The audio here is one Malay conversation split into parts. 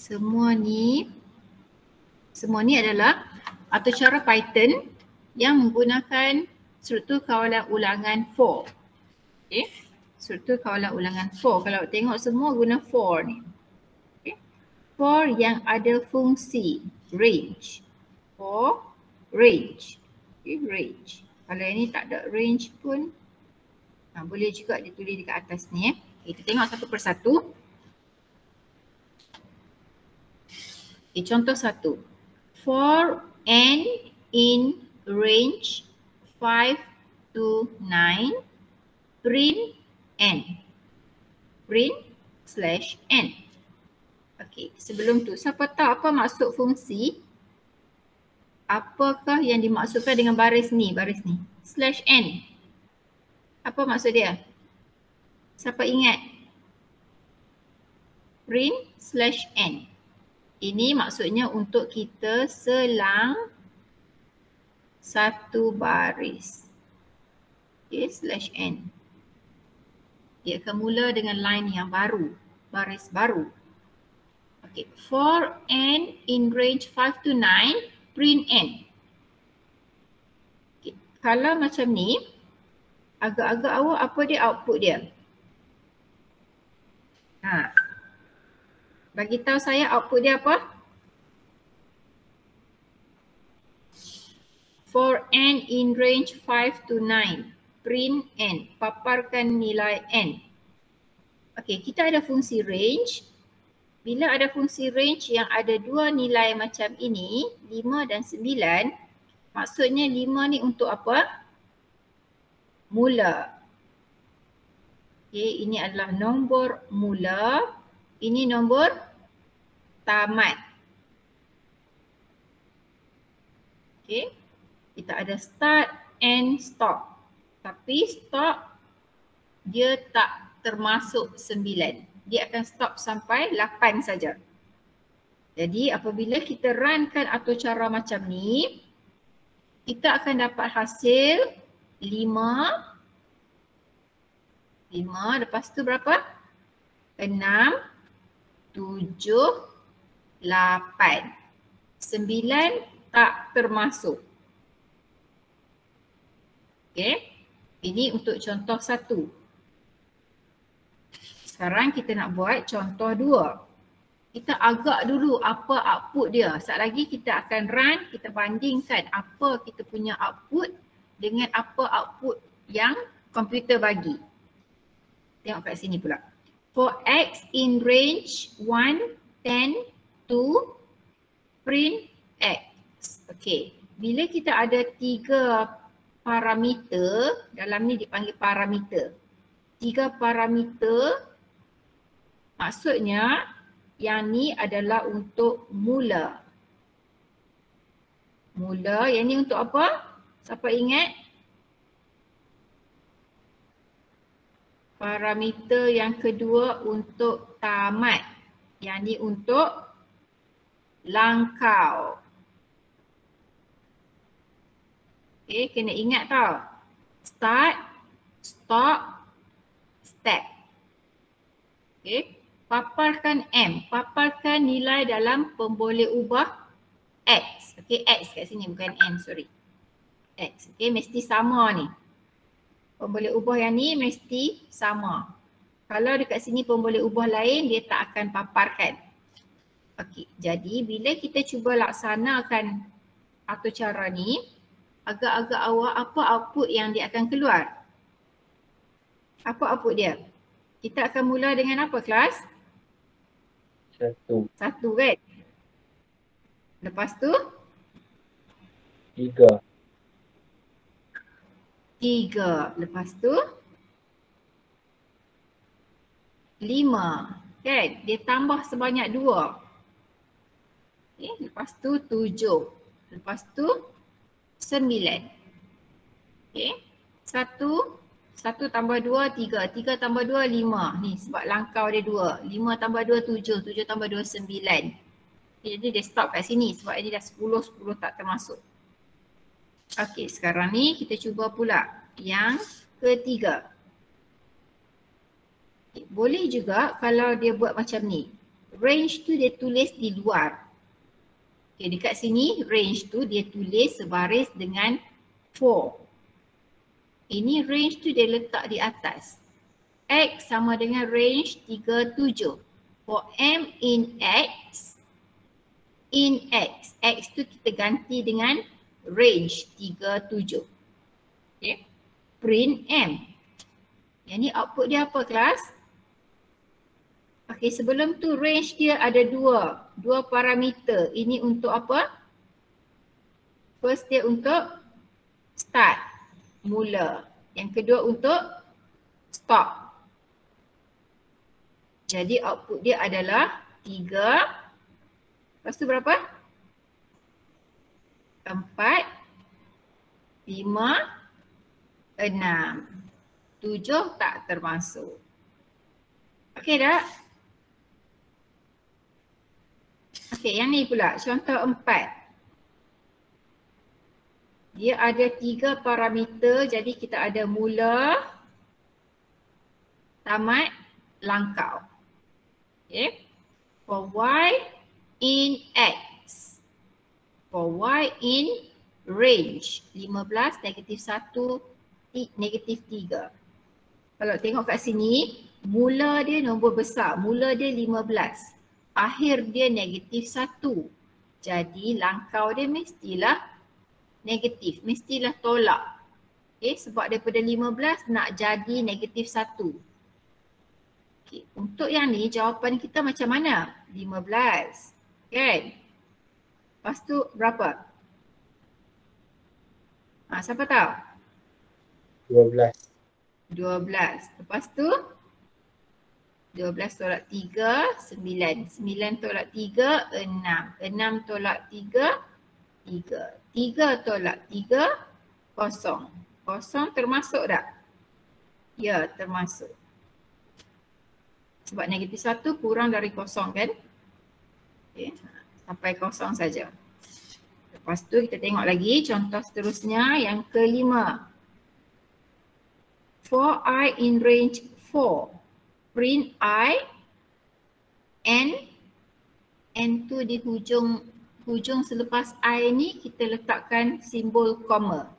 Semua ni adalah atau cara Python yang menggunakan struktur kawalan ulangan for. Okay. Struktur kawalan ulangan for. Kalau tengok semua guna for ni. Okay. For yang ada fungsi range. For range. Okay, range. Kalau ini tak ada range pun boleh juga ditulis dekat atas ni. Kita tengok satu persatu. Contoh satu. For n in range 5 to 9, print n. Print /n. Okey, sebelum tu siapa tahu apa maksud fungsi? Apakah yang dimaksudkan dengan baris ni? /n. Apa maksud dia? Siapa ingat? Print /n. Ini maksudnya untuk kita selang satu baris. Okay, /n. Dia akan mula dengan line yang baru, baris baru. Okay, for n in range 5 to 9, print n. Okay, kalau macam ni, agak-agak awak apa dia output dia? Bagi tahu saya output dia apa? For n in range 5 to 9, print n. Paparkan nilai n. Okey, kita ada fungsi range. Bila ada fungsi range yang ada dua nilai macam ini, 5 dan 9, maksudnya 5 ni untuk apa? Mula. Okey, ini adalah nombor mula. Ini nombor tamat. Okey. Kita ada start and stop. Tapi stop dia tak termasuk 9. Dia akan stop sampai 8 saja. Jadi apabila kita runkan atau cara macam ni, kita akan dapat hasil 5. Lepas tu berapa? 6, 7, 8. 9 tak termasuk. Okey. Ini untuk contoh 1. Sekarang kita nak buat contoh 2. Kita agak dulu apa output dia. Sekejap lagi kita akan run, kita bandingkan apa kita punya output dengan apa output yang komputer bagi. Tengok kat sini pula. For x in range 1, 10, 2, print x. Okey. Bila kita ada 3 parameter, dalam ni dipanggil parameter. 3 parameter, maksudnya yang ni adalah untuk mula. Mula, yang ni untuk apa? Siapa ingat? Parameter yang kedua untuk tamat. Yang ni untuk langkau. Okay, kena ingat tau. Start, stop, step. Okay, paparkan M. Paparkan nilai dalam pemboleh ubah X. Okay, X kat sini bukan N, sorry. X, okay, mesti sama ni. Pemboleh ubah yang ni mesti sama. Kalau dekat sini pemboleh ubah lain, dia tak akan paparkan. Okey, jadi bila kita cuba laksanakan atau cara ni, agak-agak awak apa output yang dia akan keluar? Apa output dia? Kita akan mula dengan apa kelas? 1. 1 kan? Lepas tu? 3. 3. Lepas tu? 5. Kan? Dia tambah sebanyak 2. Okay. Lepas tu 7. Lepas tu 9. Okay. 1 tambah 2, 3. 3 tambah 2, 5. Ni sebab langkau dia 2. 5 tambah 2, 7. 7 tambah 2, 9. Okay, jadi dia stop kat sini sebab ini dah 10, 10 tak termasuk. Okey, sekarang ni kita cuba pula yang ketiga. Okay, boleh juga kalau dia buat macam ni. range tu dia tulis di luar. Okay, dekat sini range tu dia tulis sebaris dengan 4. Ini range tu dia letak di atas. X sama dengan range 37. For M in X, X tu kita ganti dengan range 37. Okay. Print M. Yang ni output dia apa kelas? Okay, sebelum tu range dia ada dua parameter. Ini untuk apa? First dia untuk start, mula. Yang kedua untuk stop. Jadi output dia adalah 3. Lepas tu berapa? 4, 5, 6. 7 tak termasuk. Okey tak? Okey, yang ni pula contoh 4. Dia ada 3 parameter, jadi kita ada mula, tamat, langkau. Okay. For Y in X. For Y in range 15, negatif 1, negatif 3. Kalau tengok kat sini, mula dia nombor besar. Mula dia 15. Akhir dia negatif 1. Jadi langkau dia mestilah negatif. Mestilah tolak. Okay, sebab daripada 15 nak jadi negatif 1. Okay, untuk yang ni jawapan kita macam mana? 15. Kan? Lepas tu berapa? Siapa tahu? 12. 12. Lepas tu 12 tolak 3, 9. 9 tolak 3, 6. 6 tolak 3, 3. 3 tolak 3, 0. 0 termasuk tak? Ya, termasuk. Sebab negatif 1 kurang dari 0 kan? Okay. Sampai 0 saja. Lepas tu kita tengok lagi contoh seterusnya yang kelima. For I in range 4, print I, N tu di hujung selepas I ni kita letakkan simbol koma.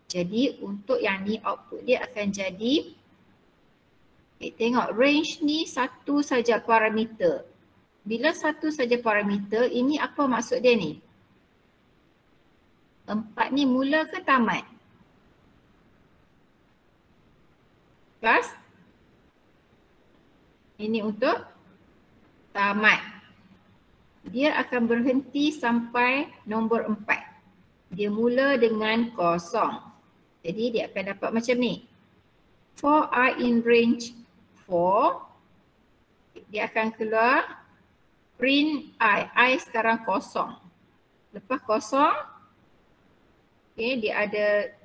Jadi untuk yang ni output dia akan jadi, tengok range ni satu saja parameter. Bila satu saja parameter, ini apa maksud dia ni? 4 ni mula ke tamat? Plus, ini untuk tamat. Dia akan berhenti sampai nombor 4. Dia mula dengan 0. Jadi dia akan dapat macam ni. For I in range 4, dia akan keluar print I sekarang 0. Lepas 0, okay, dia ada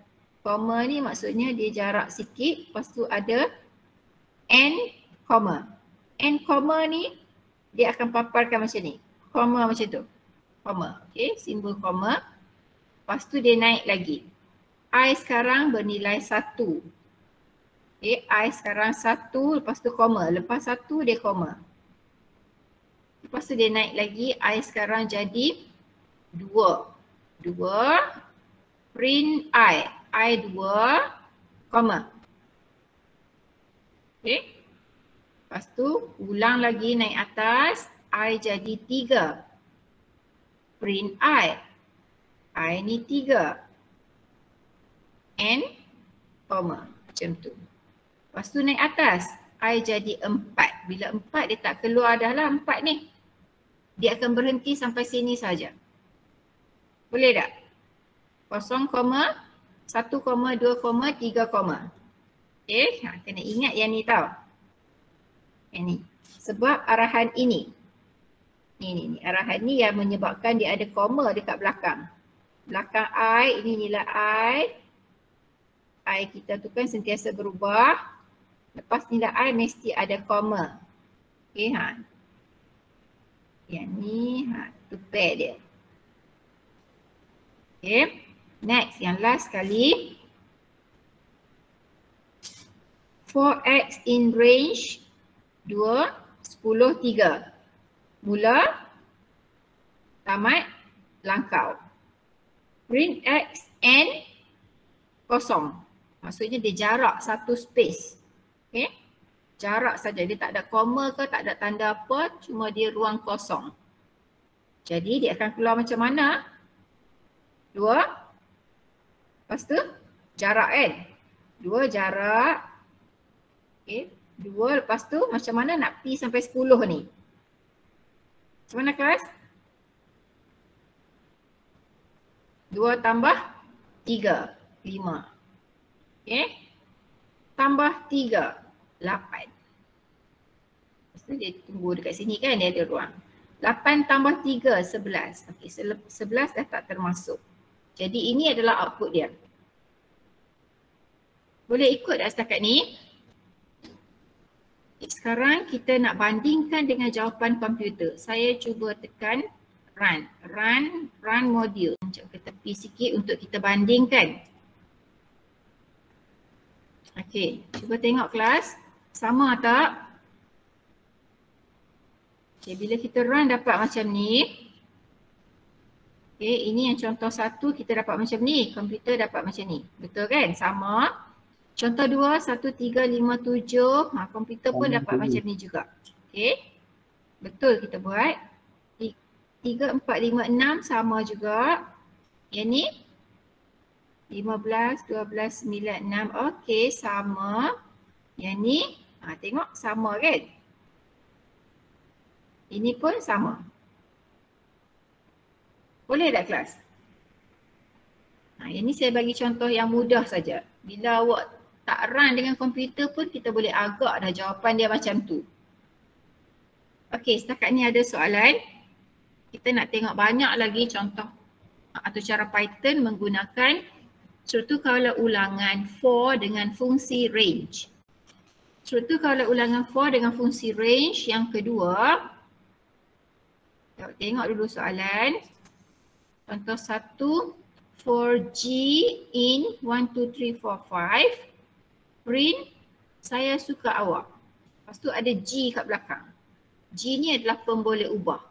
koma ni maksudnya dia jarak sikit. Lepas tu ada N koma. N koma ni dia akan paparkan macam ni. Koma macam tu. Koma. Okay, simbol koma. Lepas tu dia naik lagi. I sekarang bernilai 1. Okay, I sekarang 1, lepas tu koma. Lepas 1 dia koma. Lepas tu dia naik lagi. I sekarang jadi 2. 2. Print I 2, koma. Okay. Lepas tu ulang lagi naik atas. I jadi 3. Print I ni 3. N, koma. Macam tu. Lepas tu naik atas. I jadi 4. Bila 4 dia tak keluar dah lah 4 ni. Dia akan berhenti sampai sini saja. Boleh tak? 0, 1, 2, 3. Okay, kena ingat yang ni tau. Yang ni. Sebab arahan ini. Ni arahan ni yang menyebabkan dia ada koma dekat belakang. Belakang I, ini nilai I kita tu kan sentiasa berubah. Lepas nilai I mesti ada koma. Okay, yang ni, tu pair dia. Okay, next, yang last kali. For X in range 2, 10, 3. mula, tamat, langkau. Print X and kosong. Maksudnya dia jarak satu space. Okay? Jarak saja. Dia tak ada koma ke, tak ada tanda apa, cuma dia ruang kosong. Jadi dia akan keluar macam mana? 2. Lepas tu jarak kan? 2 jarak. Okay. 2 lepas tu macam mana nak pi sampai 10 ni? Macam mana kelas? 2 tambah 3, 5. Okay. Tambah 3, 8. Lepas tu dia tunggu dekat sini kan, dia ada ruang. 8 tambah 3, 11. Okay, 11 dah tak termasuk. Jadi ini adalah output dia. Boleh ikut tak setakat ni? Okay, sekarang kita nak bandingkan dengan jawapan komputer. Saya cuba tekan run. Run module. Macam ke tepi sikit untuk kita bandingkan. Okey, cuba tengok kelas. Sama tak? Okey, bila kita run dapat macam ni. Okey, ini yang contoh 1 kita dapat macam ni. Komputer dapat macam ni. Betul kan? Sama. Contoh 2, 1, 3, 5, 7. Komputer pun dapat macam ni juga. Okey. Betul kita buat. 3, 4, 5, 6 sama juga. Yang ni 15, 12, 9, 6. Okey, sama. Yang ni, tengok sama kan? Ini pun sama. Boleh tak kelas? Yang ni saya bagi contoh yang mudah saja. Bila awak tak run dengan komputer pun kita boleh agak dah jawapan dia macam tu. Okey, setakat ni ada soalan. Kita nak tengok banyak lagi contoh atau cara Python menggunakan contoh kalau ulangan for dengan fungsi range. Contoh kalau ulangan for dengan fungsi range yang kedua. Tengok dulu soalan. Contoh 1, for G in 1, 2, 3, 4, 5. Print, saya suka awak. Lepas tu ada G kat belakang. G ni adalah pemboleh ubah.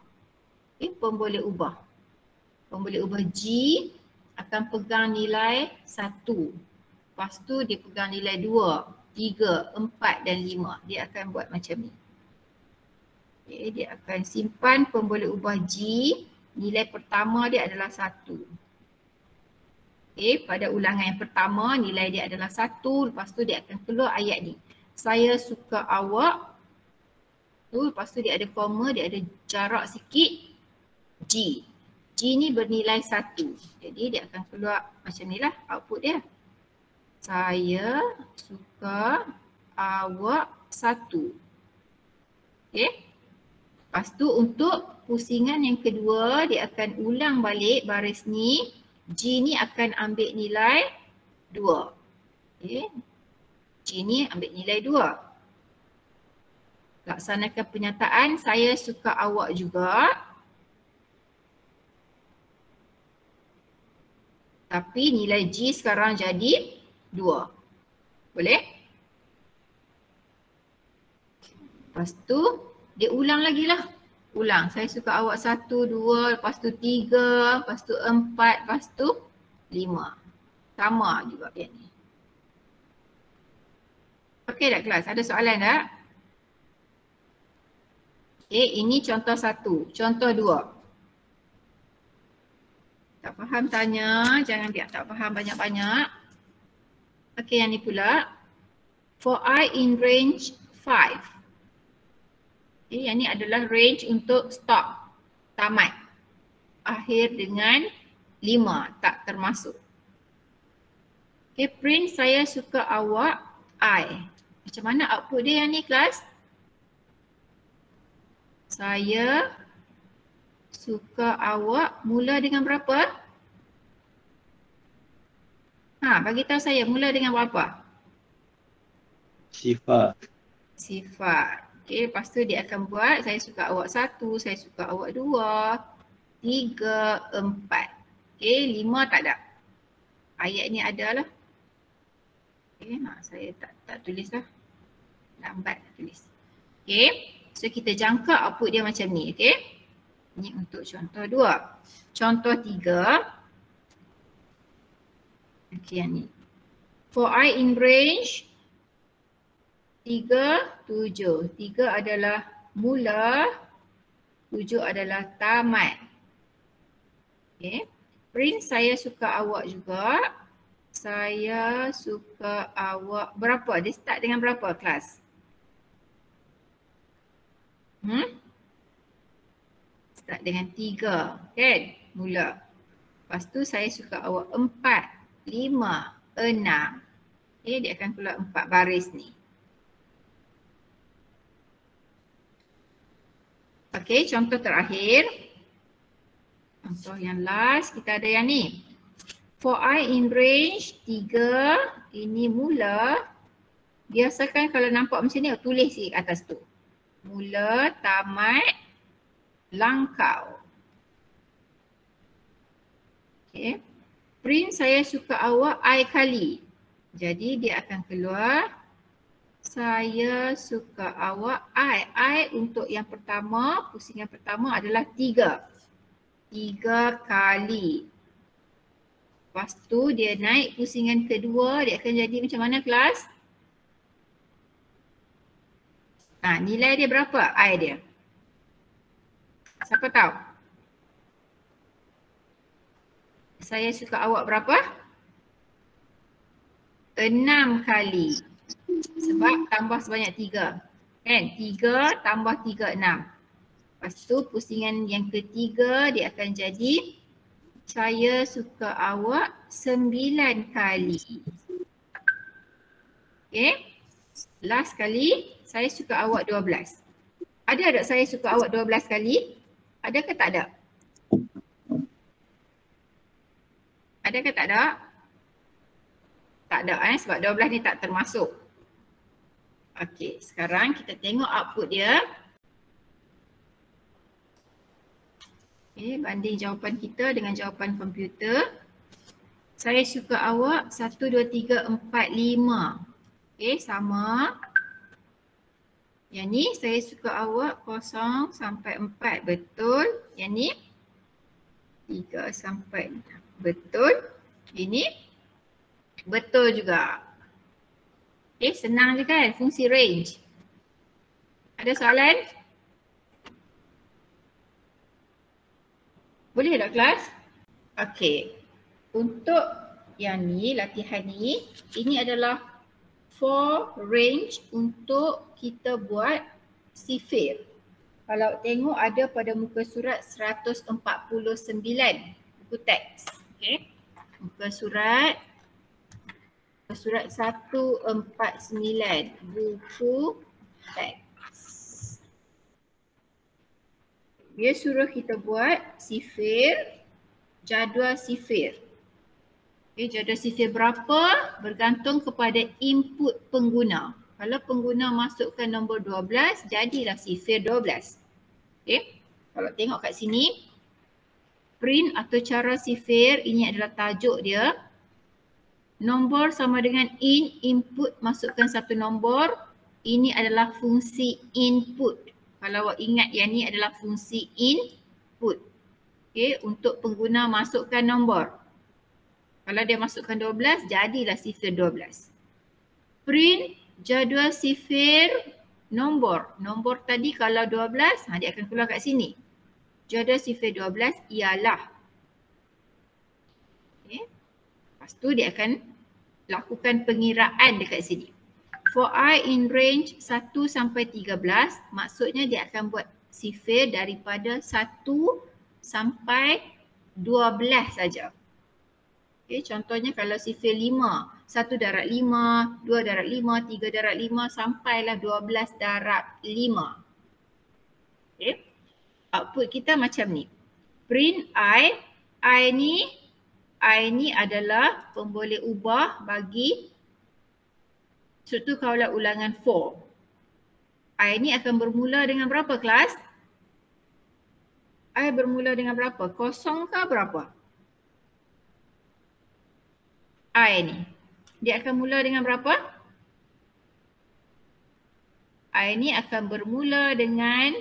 Okay, pemboleh ubah. Pemboleh ubah G akan pegang nilai 1. Lepas tu dia pegang nilai 2, 3, 4 dan 5. Dia akan buat macam ni. Okay, dia akan simpan pemboleh ubah G. Nilai pertama dia adalah 1. Okay, pada ulangan yang pertama nilai dia adalah 1. Lepas tu dia akan keluar ayat ni. Saya suka awak. Lepas tu dia ada koma, dia ada jarak sikit. G. G ni bernilai 1. Jadi dia akan keluar macam ni lah output dia. Saya suka awak 1. Okay. Lepas tu untuk pusingan yang kedua dia akan ulang balik baris ni. G ni akan ambil nilai 2. Okay. G ni ambil nilai 2. Laksanakan penyataan saya suka awak juga. Tapi nilai G sekarang jadi 2. Boleh? Lepas tu dia ulang lagi lah. Ulang. Saya suka awak 1, 2, lepas tu 3, lepas tu 4, lepas tu 5. Sama juga yang ni. Okey tak kelas? Ada soalan tak? Okey, ini contoh 1. Contoh 2. Tak faham tanya, jangan biar tak faham banyak-banyak. Okey, yang ni pula. For I in range 5. Okay, yang ni adalah range untuk stop, tamat. Akhir dengan 5, tak termasuk. Okay, print saya suka awak I. Macam mana output dia yang ni kelas? Saya suka awak mula dengan berapa? Bagi tahu saya mula dengan berapa? Sifar. Sifar. Okey, lepas tu dia akan buat saya suka awak 1, saya suka awak 2, 3, 4. Okey, 5 tak ada. Ayat ni ada lah. Okey, saya tak tulis lah. Lambat nak tulis. Okey. So kita jangka output dia macam ni. Okay. Ini untuk contoh 2. Contoh 3. Okay, yang ni. For I in range 3, 7. 3 adalah mula, 7 adalah tamat. Okay. Print saya suka awak juga. Saya suka awak. Berapa? Dia start dengan berapa kelas? Start dengan 3. Kan? Mula. Lepas tu saya suka awak 4, 5, 6. Okay, dia akan keluar 4 baris ni. Okay, contoh terakhir. Contoh yang last, kita ada yang ni. For I in range 3, ini mula. Biasakan kalau nampak macam ni, tulis di atas tu. Mula, tamat, langkau. Okay. Print saya suka awak I kali. Jadi dia akan keluar. Saya suka awak I. I untuk yang pertama, pusingan pertama adalah 3. 3 kali. Lepas tu dia naik pusingan kedua, dia akan jadi macam mana kelas? Nilai dia berapa? I dia. Siapa tahu? Saya suka awak berapa? 6 kali. Sebab tambah sebanyak 3. Kan? 3 tambah 3, 6. Lepas tu pusingan yang ketiga dia akan jadi saya suka awak 9 kali. Okay. Last kali saya suka awak 12. Ada tak saya suka awak 12 kali? Ada ke tak ada? Ada ke tak ada? Tak ada sebab 12 ni tak termasuk. Okey, sekarang kita tengok output dia. Okay, banding jawapan kita dengan jawapan komputer. Saya suka awak 1, 2, 3, 4, 5. Okay, sama. Yang ni saya suka awak 0 sampai 4. Betul. Yang ni 3 sampai 6. Betul. Ini betul juga. Okay, senang je kan fungsi range. Ada soalan? Boleh tak kelas? Okey. Untuk yang ni, latihan ni, ini adalah for range untuk kita buat sifir. Kalau tengok ada pada muka surat 149 buku teks. Okey. Muka surat 149 buku teks. Dia suruh kita buat sifir, jadual sifir. Okay, jadual sifir berapa bergantung kepada input pengguna. Kalau pengguna masukkan nombor 12, jadilah sifir 12. Okay. Kalau tengok kat sini, print atau cara sifir, ini adalah tajuk dia. Nombor sama dengan input, masukkan satu nombor. Ini adalah fungsi input. Kalau awak ingat yang ni adalah fungsi input. Okay, untuk pengguna masukkan nombor. Kalau dia masukkan 12, jadilah sifir 12. Print jadual sifir nombor. Nombor tadi kalau 12, dia akan keluar kat sini. Jadual sifir 12 ialah. Okay. Lepas tu dia akan lakukan pengiraan dekat sini. For I in range 1 sampai 13, maksudnya dia akan buat sifir daripada 1 sampai 12 saja. Okay, contohnya kalau sifir 5, 1 darab 5, 2 darab 5, 3 darab 5 sampailah 12 darab 5. Okay. Output kita macam ni. Print I ni adalah pemboleh ubah bagi struktur kawalan ulangan 4. I ni akan bermula dengan berapa kelas? I bermula dengan berapa? Kosong ke berapa? I ni. Dia akan mula dengan berapa? I ni akan bermula dengan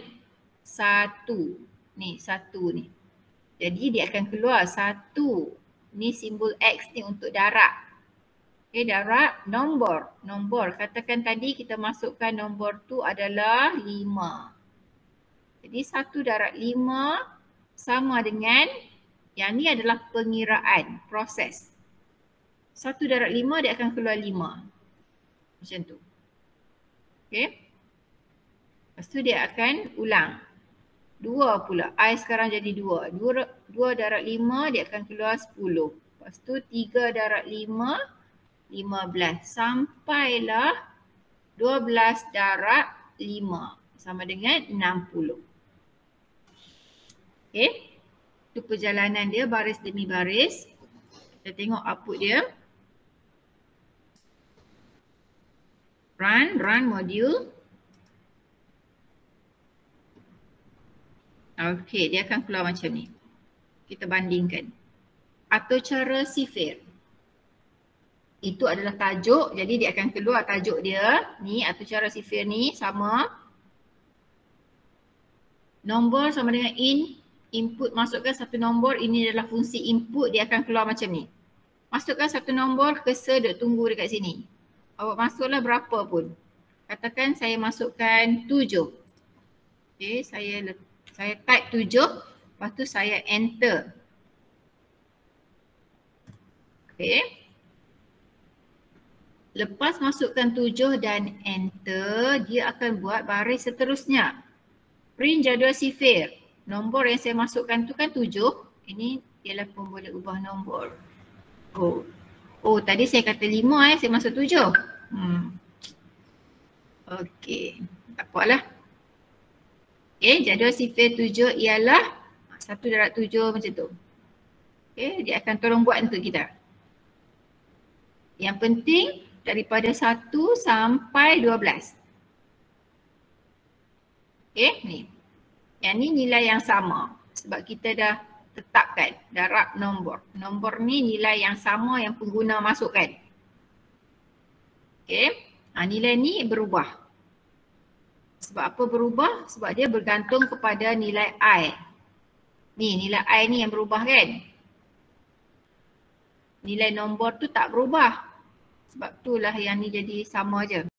1. Ni 1 ni. Jadi dia akan keluar 1. Ni simbol X ni untuk darab. Okay, darab nombor. Nombor. Katakan tadi kita masukkan nombor tu adalah 5. Jadi 1 darab 5 sama dengan, yang ni adalah pengiraan, proses. 1 darab 5 dia akan keluar 5. Macam tu. Okay. Lepas tu dia akan ulang. 2 pula. I sekarang jadi 2. 2 darab 5 dia akan keluar 10. Lepas tu 3 darab 5, 15. Sampailah 12 darab 5. Sama dengan 60. Okay. Itu perjalanan dia baris demi baris. Kita tengok output dia. Run module. Okey, dia akan keluar macam ni. Kita bandingkan. Atau cara sifir. Itu adalah tajuk, jadi dia akan keluar tajuk dia. Ni atau cara sifir ni sama. Nombor sama dengan input, masukkan satu nombor, ini adalah fungsi input, dia akan keluar macam ni. Masukkan satu nombor, cursor duk tunggu dekat sini. Awak masuklah berapa pun. Katakan saya masukkan 7. Okay, saya type 7, lepas tu saya enter. Okay. Lepas masukkan 7 dan enter, dia akan buat baris seterusnya. Print jadual sifir. Nombor yang saya masukkan tu kan 7. Ini ialah pun boleh ubah nombor. Oh tadi saya kata 5 saya masuk 7. Okey, tak apalah. Okay, jadual sifir 7 ialah 1 darab 7 macam tu. Okay, dia akan tolong buat untuk kita. Yang penting daripada 1 sampai 12. Okay, ni. Yang ni nilai yang sama sebab kita dah tetapkan darab nombor. Nombor ni nilai yang sama yang pengguna masukkan. Okay, nilai ni berubah. Sebab apa berubah? Sebab dia bergantung kepada nilai I. Ni nilai I ni yang berubah kan? Nilai nombor tu tak berubah. Sebab itulah yang ni jadi sama je.